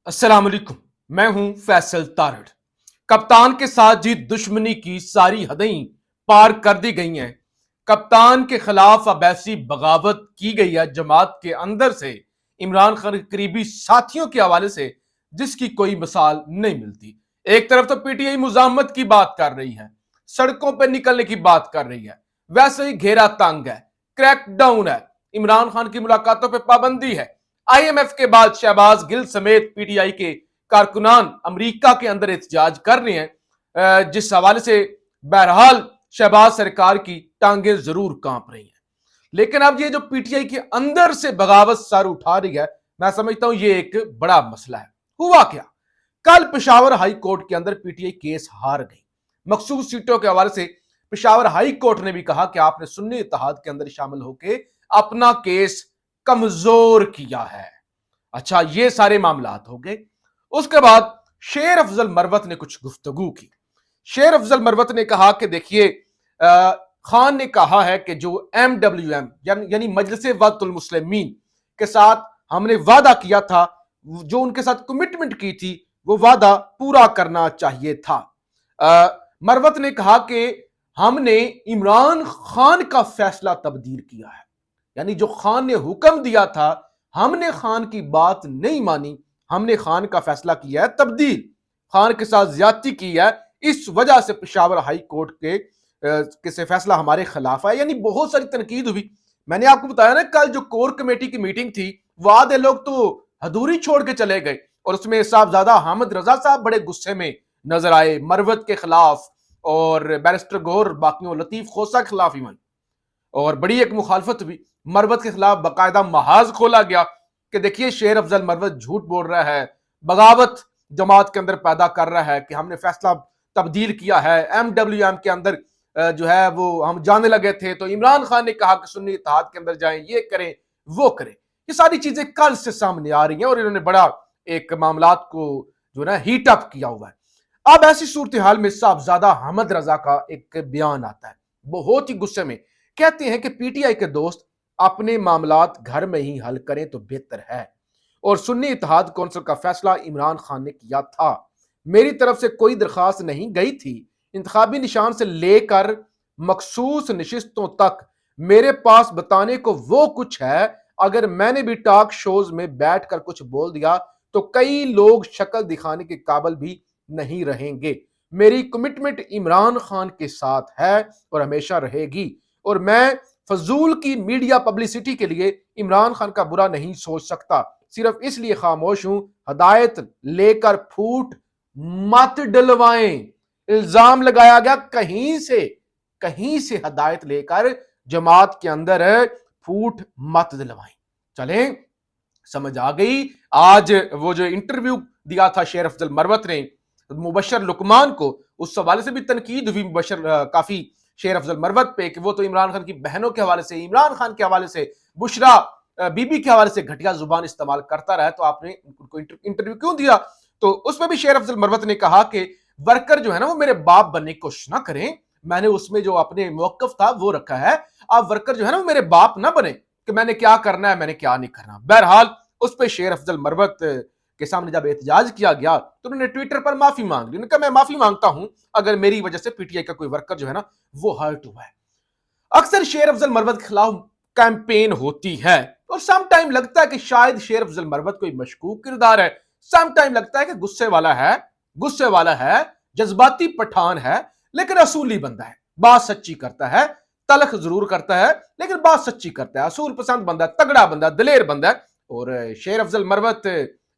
अस्सलाम वालेकुम। मैं हूं फैसल तारड़। कप्तान के साथ जी दुश्मनी की सारी हदें पार कर दी गई हैं। कप्तान के खिलाफ अब ऐसी बगावत की गई है जमात के अंदर से, इमरान खान के करीबी साथियों के हवाले से, जिसकी कोई मिसाल नहीं मिलती। एक तरफ तो पीटीआई मुजामत की बात कर रही है, सड़कों पर निकलने की बात कर रही है, वैसे ही घेरा तंग है, क्रैकडाउन है, इमरान खान की मुलाकातों पर पाबंदी है। आईएमएफ के बाद शहबाज गिल समेत पीटीआई के कारकुनान अमेरिका के अंदर एहतजाज कर रहे हैं, जिस हवाले से बहरहाल शहबाज सरकार की टांगे जरूर कांप रही हैं। लेकिन अब ये जो पीटीआई के अंदर से बगावत सर उठा रही है, मैं समझता हूं ये एक बड़ा मसला है। हुआ क्या, कल पेशावर हाई कोर्ट के अंदर पीटीआई केस हार गई। मखसूस सीटों के हवाले से पेशावर हाई कोर्ट ने भी कहा कि आपने सुन्नी इत्तेहाद के अंदर शामिल होकर अपना केस कमजोर किया है। अच्छा, ये सारे मामलात हो गए। उसके बाद शेर अफजल मरवत ने कुछ गुफ्तगू की। शेर अफजल मरवत ने कहा कि देखिए, खान ने कहा है कि जो MWM यानी मजलिस वक्तुल मुस्लिमीन के साथ हमने वादा किया था, जो उनके साथ कमिटमेंट की थी, वो वादा पूरा करना चाहिए था। मरवत ने कहा कि हमने इमरान खान का फैसला तब्दील किया है, यानी जो खान ने हुक्म दिया था, हमने खान की बात नहीं मानी, हमने खान का फैसला किया है तब्दील, खान के साथ ज्यादती की है, इस वजह से पेशावर हाई कोर्ट के से फैसला हमारे खिलाफ है। यानी बहुत सारी तनकीद हुई। मैंने आपको बताया ना, कल जो कोर कमेटी की मीटिंग थी, वादे लोग तो अधूरी छोड़ के चले गए, और उसमें साहबजादा हामिद रजा साहब बड़े गुस्से में नजर आए मरवत के खिलाफ, और बैरिस्टर गौर बाकियों लतीफ खोसा के खिलाफ इवन, और बड़ी एक मुखालफत हुई। मरवत के खिलाफ बाकायदा महाज खोला गया कि देखिए, शेर अफजल मरवत झूठ बोल रहा है, बगावत जमात के अंदर पैदा कर रहा है कि हमने फैसला तब्दील किया है। MWM के अंदर जो है वो हम जाने लगे थे, तो इमरान खान ने कहा कि सुन्नी इत्तेहाद के अंदर जाएं, ये करें वो करें। ये सारी चीजें कल से सामने आ रही हैं, और इन्होंने बड़ा एक मामलात को जो ना हीट अप किया हुआ है। अब ऐसी सूरत हाल में साहबजादा हामिद रजा का एक बयान आता है, बहुत ही गुस्से में कहते हैं कि पीटीआई के दोस्त अपने मामलात घर में ही हल करें तो बेहतर है, और सुन्नी इत्तेहाद कौंसिल का फैसला इमरान खान ने किया था, मेरी तरफ से कोई दरखास्त नहीं गई थी। इंतखाबी निशान से लेकर मखसूस नशिस्तों तक मेरे पास बताने को वो कुछ है। अगर मैंने भी टॉक शोज में बैठकर कुछ बोल दिया तो कई लोग शक्ल दिखाने के काबिल भी नहीं रहेंगे। मेरी कमिटमेंट इमरान खान के साथ है और हमेशा रहेगी, और मैं फजूल की मीडिया पब्लिसिटी के लिए इमरान खान का बुरा नहीं सोच सकता, सिर्फ इसलिए खामोश हूं। हदायत लेकर फूट मत डलवाएं। इल्जाम लगाया गया कहीं से हदायत लेकर जमात के अंदर फूट मत दिलवाएं। चलें, समझ आ गई। आज वो जो इंटरव्यू दिया था शेर अफजल मरवत ने मुबशर लुकमान को, उस हवाले से भी तनकीद हुई मुबशर काफी शेर अफजल मरवत पे कि वो तो इमरान खान की बहनों के हवाले से, इमरान खान के हवाले से, बुशरा बीबी के हवाले से घटिया जुबान इस्तेमाल करता रहा, तो आपने उनको इंटरव्यू क्यों दिया। तो उसमें भी शेर अफजल मरवत ने कहा कि वर्कर जो है ना, वो मेरे बाप बनने की कोशिश ना करें, मैंने उसमें जो अपने मौकफ था वो रखा है। आप वर्कर जो है ना, वो मेरे बाप ना बने कि मैंने क्या करना है, मैंने क्या नहीं करना। बहरहाल उस पर शेर अफजल मरवत के सामने जब एहतजाज किया गया तो उन्होंने ट्विटर पर माफी मांग ली। उन्होंने कहा मैं माफी मांगता हूं अगर मेरी वजह से पीटीआई का कोई वर्कर जो है ना वो हर्ट हुआ है। अक्सर शेर अफजल मरवत के खिलाफ कैंपेन होती है, और सम टाइम लगता है कि शायद शेर अफजल मरवत कोई मशकूक किरदार है, सम टाइम लगता है कि गुस्से वाला है, जज्बाती पठान है, लेकिन असूली बंदा है, बात सच्ची करता है, तलख जरूर करता है लेकिन बात सच्ची करता है, असूल पसंद बंदा, तगड़ा बंदा, दलेर बंदा है। और शेर अफजल मरवत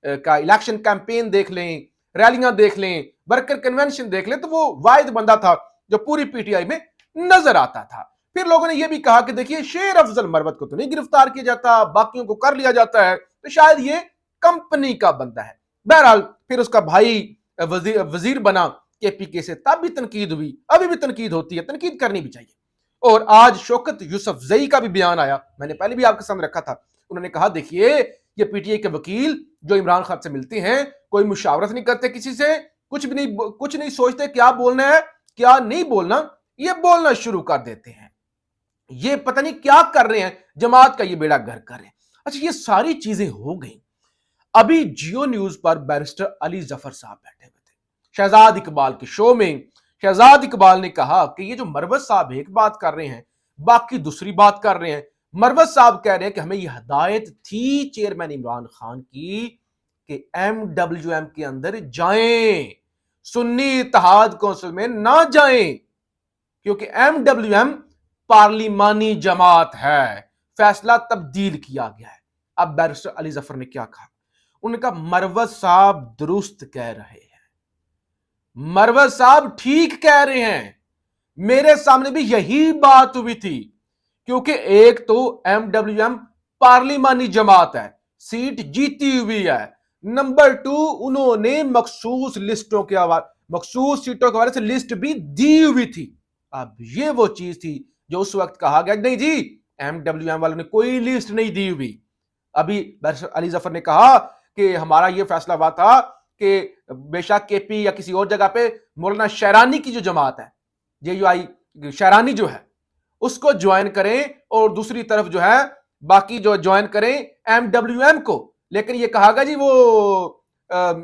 का इलेक्शन कैंपेन देख लें, रैलियां देख लें, वर्कर कन्वेंशन देख लें, तो वो वाहिद बंदा था जो पूरी पीटीआई में नजर आता था। फिर लोगों ने यह भी कहा कि देखिए, शेर अफजल मरवत को तो नहीं गिरफ्तार किया जाता, बाकियों को कर लिया जाता है, तो शायद ये कंपनी का बंदा है। बहरहाल फिर उसका भाई वजीर बना केपीके से, तब भी तनकीद हुई, अभी भी तनकीद होती है, तनकीद करनी भी चाहिए। और आज शौकत यूसुफजई का भी बयान आया, मैंने पहले भी आपके सामने रखा था। उन्होंने कहा देखिए, ये पीटीआई के वकील जो इमरान खान से मिलते हैं, कोई मुशावरत नहीं करते किसी से, कुछ नहीं सोचते क्या बोलना है क्या नहीं बोलना, ये बोलना शुरू कर देते हैं। ये पता नहीं क्या कर रहे हैं, जमात का ये बेड़ा गर्क कर रहे हैं। अच्छा, ये सारी चीजें हो गई। अभी जियो न्यूज पर बैरिस्टर अली जफर साहब बैठे हुए थे शहजाद इकबाल के शो में। शहजाद इकबाल ने कहा कि ये जो मरवत साहब एक बात कर रहे हैं, बाकी दूसरी बात कर रहे हैं। मरवत साहब कह रहे हैं कि हमें यह हिदायत थी चेयरमैन इमरान खान की कि MWM के अंदर जाएं, सुन्नी इत्तेहाद कौंसिल में ना जाएं, क्योंकि MWM पार्लिमानी जमात है, फैसला तब्दील किया गया है। अब बैरिस्टर अली जफर ने क्या कहा? उन्होंने कहा मरवत साहब दुरुस्त कह रहे हैं, मरवत साहब ठीक कह रहे हैं, मेरे सामने भी यही बात हुई थी, क्योंकि एक तो MWM पार्लिमानी जमात है, सीट जीती हुई है, नंबर 2 उन्होंने मखसूस लिस्टों के मखसूस सीटों के हवाले से लिस्ट भी दी हुई थी। अब ये वो चीज थी जो उस वक्त कहा गया नहीं जी MWM वालों ने कोई लिस्ट नहीं दी हुई। अभी अली जफर ने कहा कि हमारा ये फैसला हुआ था कि बेशक KP या किसी और जगह पे मौलाना शहरानी की जो जमात है, JUI शहरानी जो है, उसको ज्वाइन करें और दूसरी तरफ जो है बाकी जो ज्वाइन करें MWM को। लेकिन ये कहा गया जी वो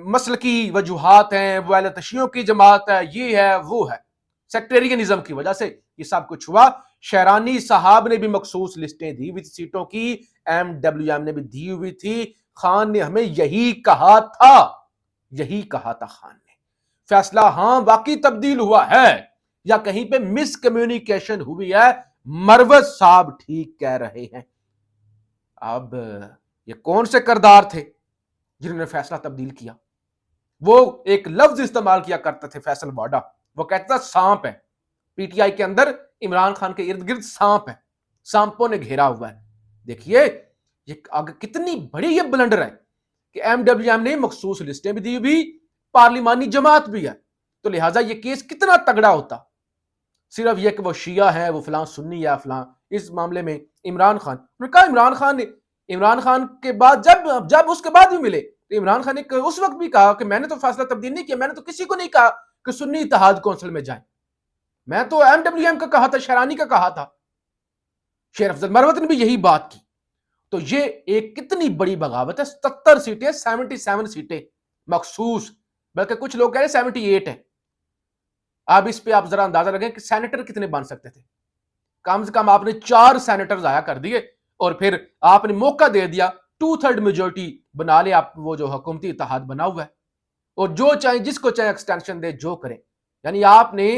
मसलकी वजूहात हैं, वो अहले तशय्युं की जमात है, ये है वो है, सेक्टेरियनिज्म की वजह से ये सब कुछ हुआ। शहरानी साहब ने भी मखसूस लिस्टें दी हुई थी सीटों की, MWM ने भी दी हुई थी। खान ने हमें यही कहा था, यही कहा था खान ने। फैसला हाँ वाकई तब्दील हुआ है या कहीं पे मिस कम्युनिकेशन हुई है, मरवत साहब ठीक कह रहे हैं। अब ये कौन से करदार थे जिन्होंने फैसला तब्दील किया? वो एक लफ्ज इस्तेमाल किया करते थे फैसल वाडा, वो कहता था सांप है, PTI के अंदर इमरान खान के इर्द गिर्द सांप है, सांपों ने घेरा हुआ है। देखिए ये कितनी बड़ी ये ब्लंडर है कि MWM ने मखसूस लिस्टें भी दी हुई, पार्लिमानी जमात भी है, तो लिहाजा ये केस कितना तगड़ा होता। सिर्फ ये कि वो शिया है, वो फलां सुन्नी या फलां, इस मामले में इमरान खान, उन्होंने कहा इमरान खान के बाद जब उसके बाद भी मिले तो इमरान खान ने उस वक्त भी कहा कि मैंने तो फैसला तब्दील नहीं किया, मैंने तो किसी को नहीं कहा कि सुन्नी इत्तेहाद कौंसिल में जाए, मैं तो MWM का कहा था, शहरानी का कहा था। शेर अफजल मरवत ने भी यही बात की। तो ये एक कितनी बड़ी बगावत है। 77 सीटें, 77 सीटें मखसूस, बल्कि कुछ लोग कह रहे 78 है। अब इस पे आप जरा अंदाजा लगाएं कि सेनेटर कितने बन सकते थे। कम से कम आपने 4 सेनेटर जाया कर दिए और फिर आपने मौका दे दिया 2/3 मेजोरिटी बना ले, आप वो जो हुकूमती इत्तेहाद बना हुआ है, और जो चाहे जिसको चाहे एक्सटेंशन दे, जो करें। यानी आपने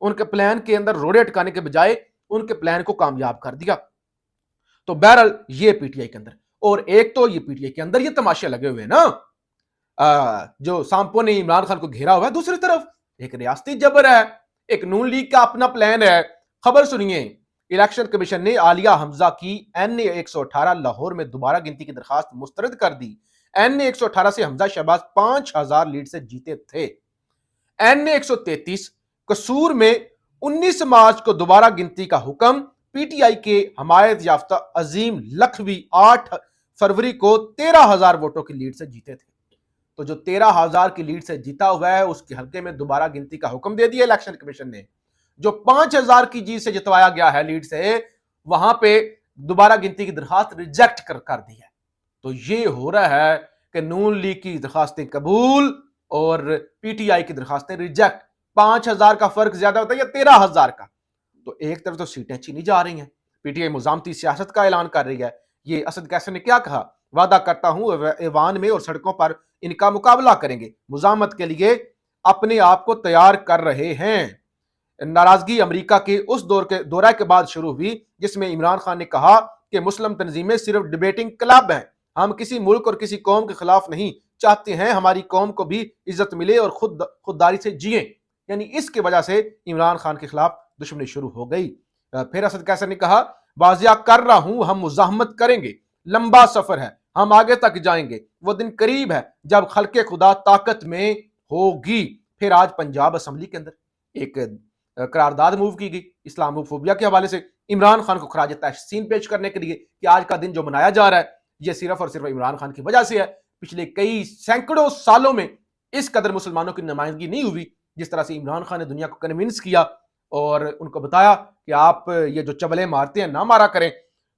उनके प्लान के अंदर रोड़े अटकाने के बजाय उनके प्लान को कामयाब कर दिया। तो बहरहाल ये PTI के अंदर, और एक तो ये PTI के अंदर ये तमाशे लगे हुए ना, जो सांपों ने इमरान खान को घेरा हुआ है, दूसरी तरफ एक रियासती जबर है, एक नून लीग का अपना प्लान है। खबर सुनिए, इलेक्शन कमीशन ने आलिया हमजा की NA 118 लाहौर में दोबारा गिनती की दरखास्त मुस्तरद कर दी। NA 118 से हमजा शहबाज 5000 लीड से जीते थे। NA 133 कसूर में 19 मार्च को दोबारा गिनती का हुक्म, PTI के हमायत याफ्ता अजीम लखवी 8 फरवरी को 13,000 वोटों की लीड से जीते थे। तो जो 13,000 की लीड से जीता हुआ है उसके हल्के में दोबारा गिनती का हुक्म दे दिया इलेक्शन कमीशन ने। जो 5,000 की जीत से जितवाया गया है लीड से, वहां पे दोबारा गिनती की दरखास्त रिजेक्ट कर दी है। तो ये हो रहा है कि नून लीग की दरखास्तें कबूल और PTI की दरखास्तें रिजेक्ट। 5,000 का फर्क ज्यादा होता है या 13,000 का? तो एक तरफ तो सीटें छीनी जा रही हैं, PTI मुजामती सियासत का ऐलान कर रही है। ये असद कैसर ने क्या कहा? वादा करता हूं ऐवान में और सड़कों पर इनका मुकाबला करेंगे, मुजामत के लिए अपने आप को तैयार कर रहे हैं। नाराजगी अमेरिका के उस दौरा के बाद शुरू हुई जिसमें इमरान खान ने कहा कि मुस्लिम तंजीमें सिर्फ डिबेटिंग क्लब हैं, हम किसी मुल्क और किसी कौम के खिलाफ नहीं, चाहते हैं हमारी कौम को भी इज्जत मिले और खुददारी से जिए। यानी इसकी वजह से इमरान खान के खिलाफ दुश्मनी शुरू हो गई। फिर असद कैसर ने कहा, वाजिया कर रहा हूं, हम मुजाहमत करेंगे, लंबा सफर है, हम आगे तक जाएंगे, वो दिन करीब है जब खल्के खुदा ताकत में होगी। फिर आज पंजाब असेंबली के अंदर एक करारदाद मूव की गई इस्लामोफोबिया के हवाले से, इमरान खान को खराज तहसीन पेश करने के लिए कि आज का दिन जो मनाया जा रहा है ये सिर्फ और सिर्फ इमरान खान की वजह से है। पिछले कई सैकड़ों सालों में इस कदर मुसलमानों की नुमाइंदगी नहीं हुई जिस तरह से इमरान खान ने दुनिया को कन्विंस किया और उनको बताया कि आप ये जो चबले मारते हैं ना मारा करें।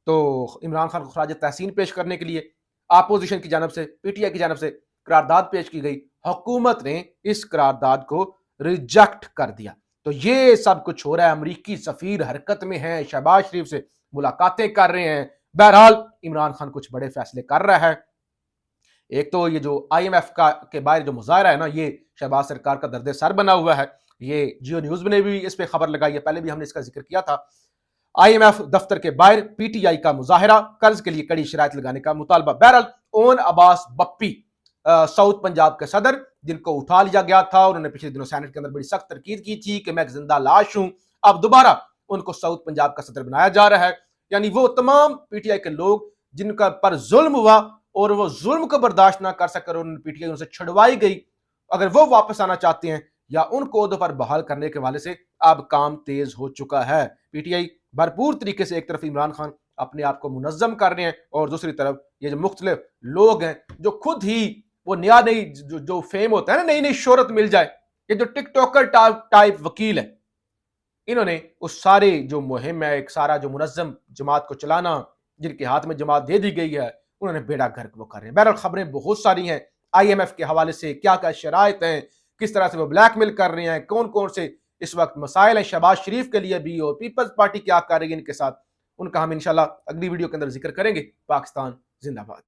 तो इमरान खान को खराज तहसीन पेश करने के लिए اپوزیشن کی جانب سے پی ٹی آئی کی جانب سے قرارداد پیش کی گئی، حکومت نے اس قرارداد کو ریجیکٹ کر دیا۔ تو یہ سب کچھ ہو رہا ہے، امریکی سفیر حرکت میں ہیں، شہباز شریف سے ملاقاتیں کر رہے ہیں۔ بہرحال عمران خان کچھ بڑے فیصلے کر رہا ہے۔ ایک تو یہ جو آئی ایم ایف کے باہر جو مظاہرہ ہے نا، یہ شہباز سرکار کا درد سر بنا ہوا ہے۔ یہ جیو نیوز نے بھی اس پہ خبر لگائی ہے، پہلے بھی ہم نے اس کا ذکر کیا تھا۔ آئی ایم ایف دفتر کے باہر پی ٹی آئی کا مظاہرہ، قرض کے لیے کڑی شرائط لگانے کا مطالبہ۔ بہرحال اون عباس بپی ساؤتھ پنجاب کے صدر، جن کو اٹھا لیا گیا تھا، انہوں نے پچھلے دنوں سینٹ کے اندر بڑی سخت تنقید کی تھی کہ میں ایک زندہ لاش ہوں، اب دوبارہ ان کو ساؤتھ پنجاب کا صدر بنایا جا رہا ہے۔ یعنی وہ تمام پی ٹی آئی کے لوگ جن کا پر ظلم ہوا اور وہ ظلم کو برداشت نہ کر سکے اور پی ٹی آئی ان سے چھڑوائی گئی، اگر وہ واپس آنا چاہتے ہیں یا ان کو عہدوں پر بحال کرنے کے حوالے سے اب کام تیز ہو چکا ہے۔ پی ٹی آئی بھرپور طریقے سے ایک طرف عمران خان اپنے آپ کو منظم کر رہے ہیں اور دوسری طرف یہ جو مختلف لوگ ہیں جو خود ہی وہ نیا نئی جو فیم ہوتا ہے نا، نئی نئی شہرت مل جائے، یہ جو ٹک ٹاکر ٹائپ وکیل ہے، انہوں نے اس سارے جو مہم ہے، ایک سارا جو منظم جماعت کو چلانا، جن کے ہاتھ میں جماعت دے دی گئی ہے، انہوں نے بیڑا گرک وہ کر رہے ہیں۔ بہرحال خبریں بہت ساری ہیں آئی ایم ایف کے حوالے سے، کیا کیا شرائط ہیں، کس طرح سے وہ بلیک میل کر رہے ہیں، کون کون سے اس وقت مسائل ہیں شہباز شریف کے لیے بھی، اور پیپلز پارٹی کیا کر رہی ہے ان کے ساتھ، ان کا ہم انشاءاللہ اگلی ویڈیو کے اندر ذکر کریں گے۔ پاکستان زندہ باد۔